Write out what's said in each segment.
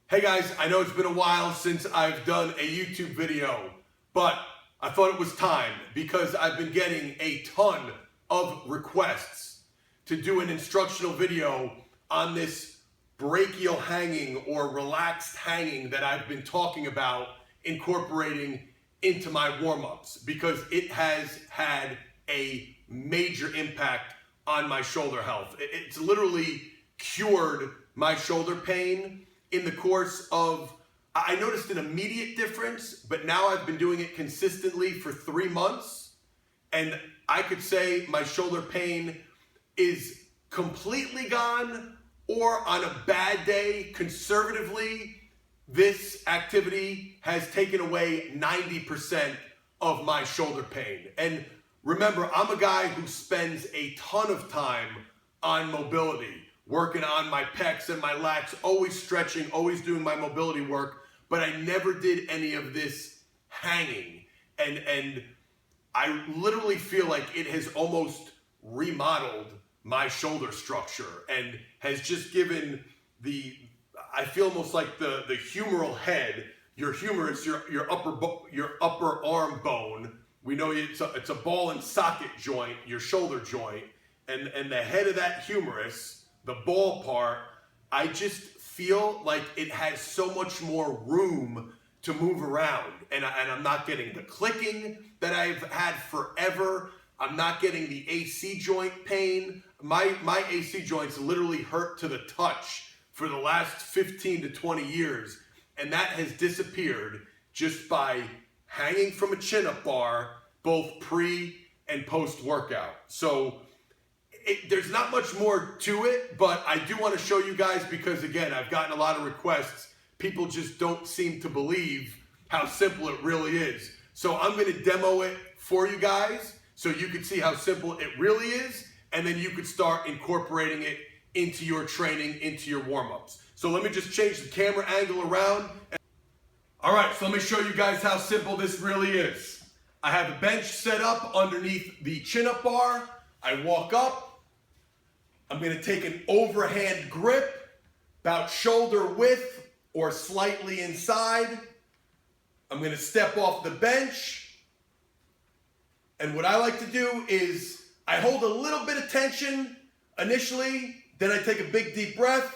Hey guys, I know it's been a while since I've done a YouTube video, but I thought it was time because I've been getting a ton of requests to do an instructional video on this brachial hanging or relaxed hanging that I've been talking about incorporating into my warm-ups because it has had a major impact on my shoulder health. It's literally cured my shoulder pain in the course of, I noticed an immediate difference, but now I've been doing it consistently for 3 months. And I could say my shoulder pain is completely gone, or on a bad day, conservatively, this activity has taken away 90% of my shoulder pain. And remember, I'm a guy who spends a ton of time on mobility, working on my pecs and my lats, always stretching, always doing my mobility work, but I never did any of this hanging. And I literally feel like it has almost remodeled my shoulder structure and has just given I feel almost like the humeral head, your humerus, your upper arm bone. We know it's a ball and socket joint, your shoulder joint, and the head of that humerus, the ball part, I just feel like it has so much more room to move around. And I'm not getting the clicking that I've had forever. I'm not getting the AC joint pain. My AC joints literally hurt to the touch for the last 15 to 20 years. And that has disappeared just by hanging from a chin-up bar, both pre and post-workout. So there's not much more to it, but I do want to show you guys because, again, I've gotten a lot of requests. People just don't seem to believe how simple it really is. So I'm going to demo it for you guys so you can see how simple it really is, and then you could start incorporating it into your training, into your warm-ups. So let me just change the camera angle around. All right, so let me show you guys how simple this really is. I have a bench set up underneath the chin-up bar. I walk up. I'm going to take an overhand grip, about shoulder width or slightly inside. I'm going to step off the bench. And what I like to do is I hold a little bit of tension initially, then I take a big deep breath,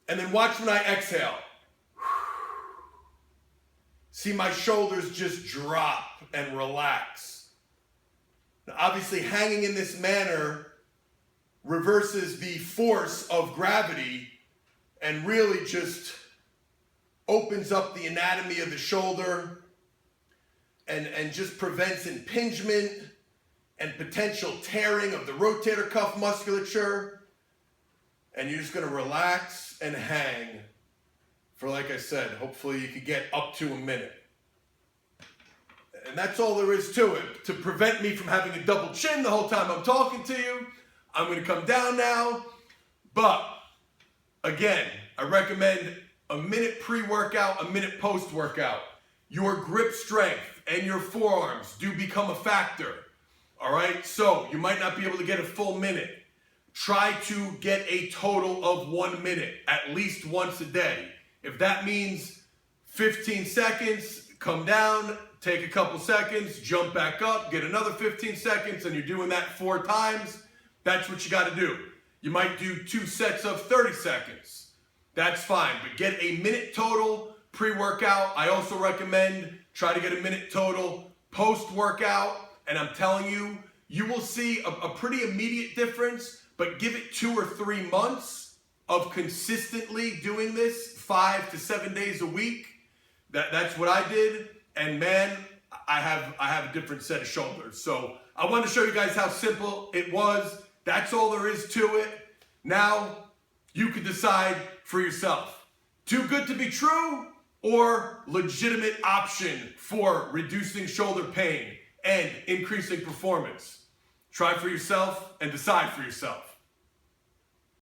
and then watch when I exhale. See my shoulders just drop and relax. Now, obviously, hanging in this manner reverses the force of gravity and really just opens up the anatomy of the shoulder and just prevents impingement and potential tearing of the rotator cuff musculature. And you're just going to relax and hang for, like I said, hopefully you could get up to a minute. And that's all there is to it. To prevent me from having a double chin the whole time I'm talking to you, I'm going to come down now. But again, I recommend a minute pre-workout, a minute post-workout. Your grip strength and your forearms do become a factor. All right, so you might not be able to get a full minute. Try to get a total of 1 minute, at least once a day. If that means 15 seconds, come down, take a couple seconds, jump back up, get another 15 seconds, and you're doing that 4 times, that's what you got to do. You might do 2 sets of 30 seconds. That's fine, but get a minute total pre-workout. I also recommend try to get a minute total post-workout, and I'm telling you, you will see a pretty immediate difference, but give it 2 or 3 months of consistently doing this 5 to 7 days a week. That's what I did, and man, I have a different set of shoulders. So I want to show you guys how simple it was. That's all there is to it. Now you can decide for yourself. Too good to be true or legitimate option for reducing shoulder pain and increasing performance. Try for yourself and decide for yourself.